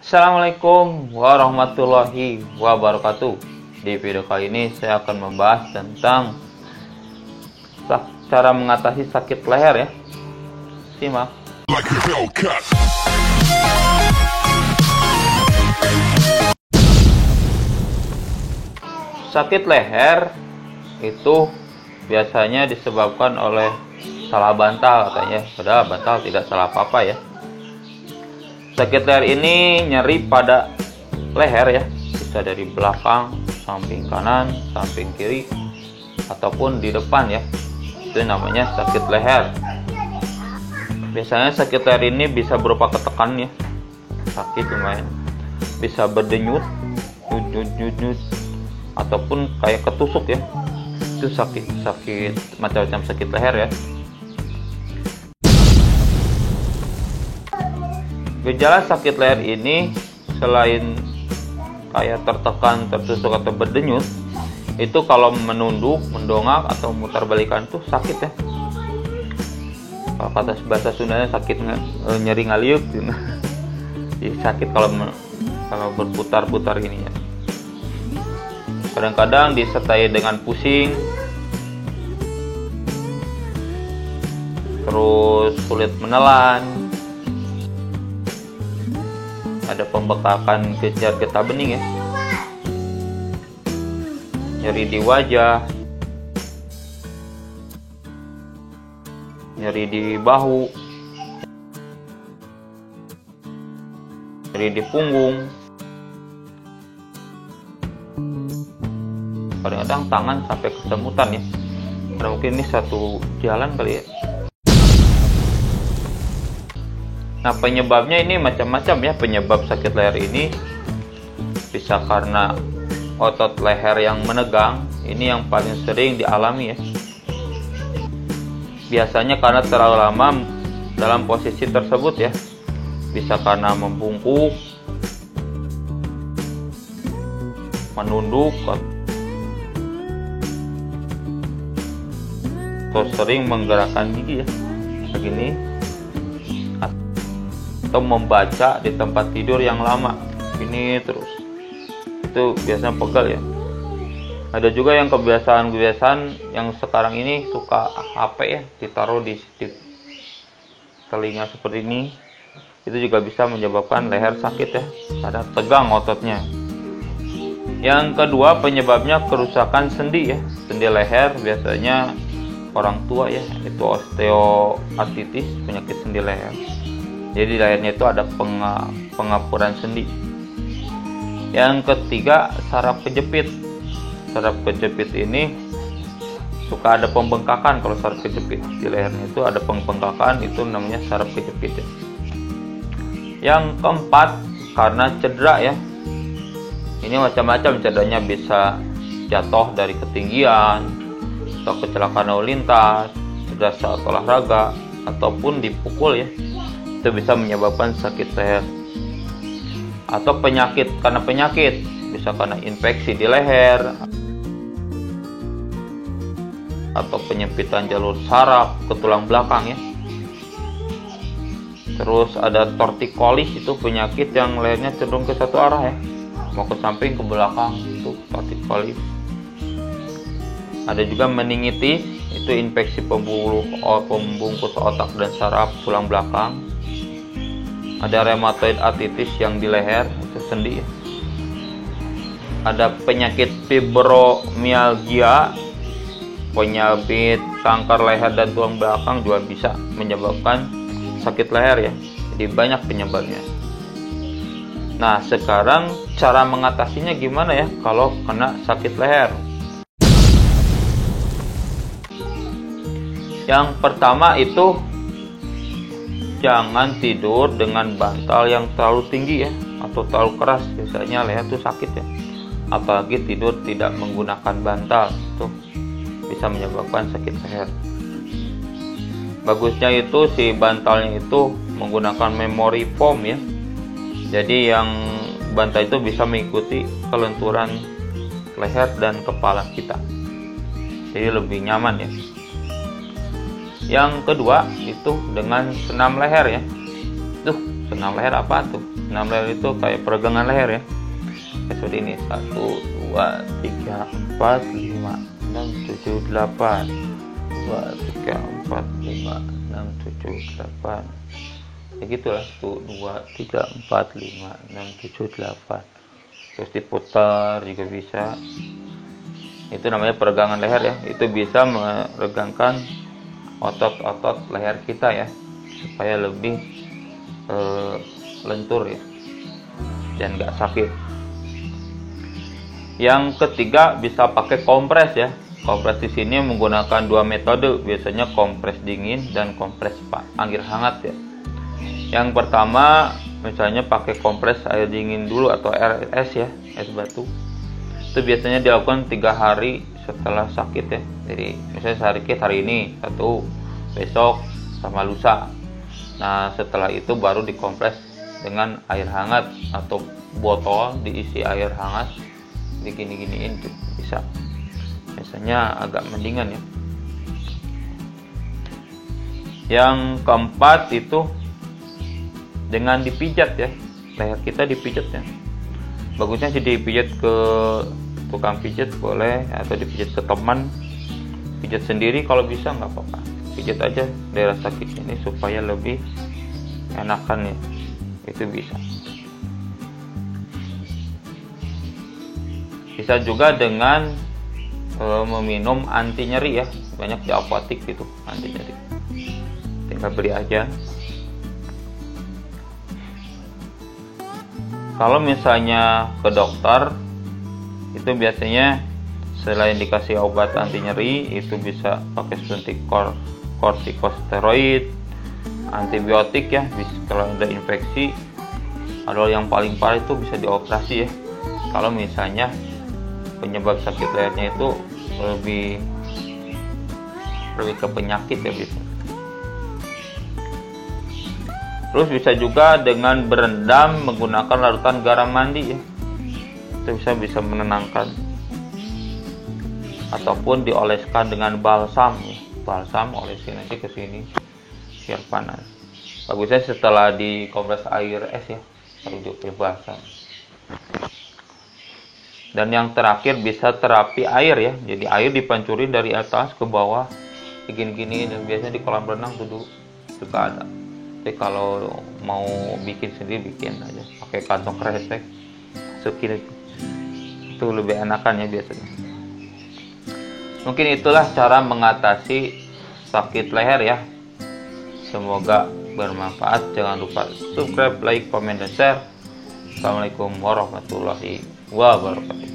Assalamualaikum warahmatullahi wabarakatuh. Di video kali ini saya akan membahas tentang cara mengatasi sakit leher ya. Simak. Sakit leher itu biasanya disebabkan oleh salah bantal katanya, padahal bantal tidak salah apa-apa ya. Sakit leher ini nyeri pada leher ya, bisa dari belakang, samping kanan, samping kiri, ataupun di depan ya. Itu namanya sakit leher. Biasanya sakit leher ini bisa berupa ketekan ya, sakit lumayan, bisa berdenyut, nyut, ataupun kayak ketusuk ya. Itu sakit macam-macam sakit leher ya. Gejala sakit leher ini selain kayak tertekan, tertusuk atau berdenyut, itu kalau menunduk, mendongak atau mutar balikan tuh sakit ya. Kalau kata bahasa Sundanya sakit nyeri ngaliuk gitu. Jadi sakit kalau berputar-putar gini ya. Kadang-kadang disertai dengan pusing, terus sulit menelan, ada pembekakan getah bening ya, nyeri di wajah, nyeri di bahu, nyeri di punggung, kadang-kadang tangan sampai kesemutan ya. Karena mungkin ini satu jalan kali ya. Nah, penyebabnya ini macam-macam ya. Penyebab sakit leher ini bisa karena otot leher yang menegang, ini yang paling sering dialami ya. Biasanya karena terlalu lama dalam posisi tersebut ya. Bisa karena membungkuk, menunduk, atau sering menggerakkan gigi ya, begini, atau membaca di tempat tidur yang lama ini terus, itu biasanya pegal ya. Ada juga yang kebiasaan yang sekarang ini suka HP ya, ditaruh di telinga seperti ini, itu juga bisa menyebabkan leher sakit ya, karena tegang ototnya. Yang kedua, penyebabnya kerusakan sendi ya. Sendi leher biasanya orang tua ya, itu osteoartritis, penyakit sendi leher. Jadi lehernya itu ada pengapuran sendi. Yang ketiga, saraf kejepit. Saraf kejepit ini suka ada pembengkakan. Kalau saraf kejepit di lehernya itu ada pembengkakan, itu namanya saraf kejepit ya. Yang keempat, karena cedera ya. Ini macam-macam cederanya, bisa jatuh dari ketinggian, atau kecelakaan lalu lintas, cedera saat olahraga, ataupun dipukul ya. Itu bisa menyebabkan sakit leher. Atau karena penyakit, bisa karena infeksi di leher, atau penyempitan jalur saraf ke tulang belakang ya. Terus ada tortikolis, itu penyakit yang lehernya cenderung ke satu arah ya, mau ke samping ke belakang, itu tortikolis. Ada juga meningitis, itu infeksi pembungkus otak dan saraf tulang belakang. Ada rheumatoid arthritis yang di leher, itu sendi ya. Ada penyakit fibromialgia, penyakit kanker leher dan tulang belakang juga bisa menyebabkan sakit leher ya. Jadi banyak penyebabnya. Nah, sekarang cara mengatasinya gimana ya kalau kena sakit leher? Yang pertama itu jangan tidur dengan bantal yang terlalu tinggi ya, atau terlalu keras. Biasanya leher itu sakit ya. Apalagi tidur tidak menggunakan bantal, itu bisa menyebabkan sakit leher. Bagusnya itu si bantalnya itu menggunakan memory foam ya. Jadi yang bantal itu bisa mengikuti kelenturan leher dan kepala kita. Jadi lebih nyaman ya. Yang kedua itu dengan senam leher ya. senam leher apa tuh? Senam leher itu kayak peregangan leher ya. Seperti ini 1, 2, 3, 4, 5, 6, 7, 8. 2, 3, 4, 5, 6, 7, 8. Ya gitulah. 1, 2, 3, 4, 5, 6, 7, 8. Terus diputar juga bisa. Itu namanya peregangan leher ya. Itu bisa meregangkan otot-otot leher kita ya, supaya lebih lentur ya, dan nggak sakit. Yang ketiga, bisa pakai kompres ya. Kompres di sini menggunakan 2 metode, biasanya kompres dingin dan kompres air hangat ya. Yang pertama, misalnya pakai kompres air dingin dulu atau air es ya, es batu. Itu biasanya dilakukan 3 hari setelah sakit ya. Jadi misalnya sakit hari ini, 1, besok, sama lusa. Nah setelah itu baru dikompres dengan air hangat atau botol diisi air hangat, digini-giniin bisa. Biasanya agak mendingan ya. Yang keempat itu dengan dipijat ya, leher kita dipijat ya. Bagusnya sih dipijat ke tukang pijat boleh, atau dipijat ke teman. Pijat sendiri kalau bisa nggak apa-apa, pijat aja daerah sakit ini supaya lebih enakan ya, itu bisa. Bisa juga dengan meminum anti nyeri ya, banyak di apotek gitu anti nyeri, tinggal beli aja. Kalau misalnya ke dokter, itu biasanya selain dikasih obat anti nyeri, itu bisa pakai suntik kortikosteroid, antibiotik ya, kalau ada infeksi. Kalau yang paling parah itu bisa dioperasi ya, kalau misalnya penyebab sakit lehernya itu lebih ke penyakit ya bisa. Terus bisa juga dengan berendam menggunakan larutan garam mandi ya, itu bisa menenangkan. Ataupun dioleskan dengan balsam ya, balsam olesin aja ke sini biar panas. Bagusnya setelah dikompres air es ya, baru dipakai balsam. Dan yang terakhir bisa terapi air ya, jadi air dipancurin dari atas ke bawah, gini-gini, dan biasanya di kolam renang tuh juga ada. Tapi kalau mau bikin sendiri, bikin aja pakai kantong kresek, masukin itu lebih enakan ya biasanya. Mungkin itulah cara mengatasi sakit leher ya. Semoga bermanfaat. Jangan lupa subscribe, like, comment, dan share. Assalamualaikum warahmatullahi wabarakatuh.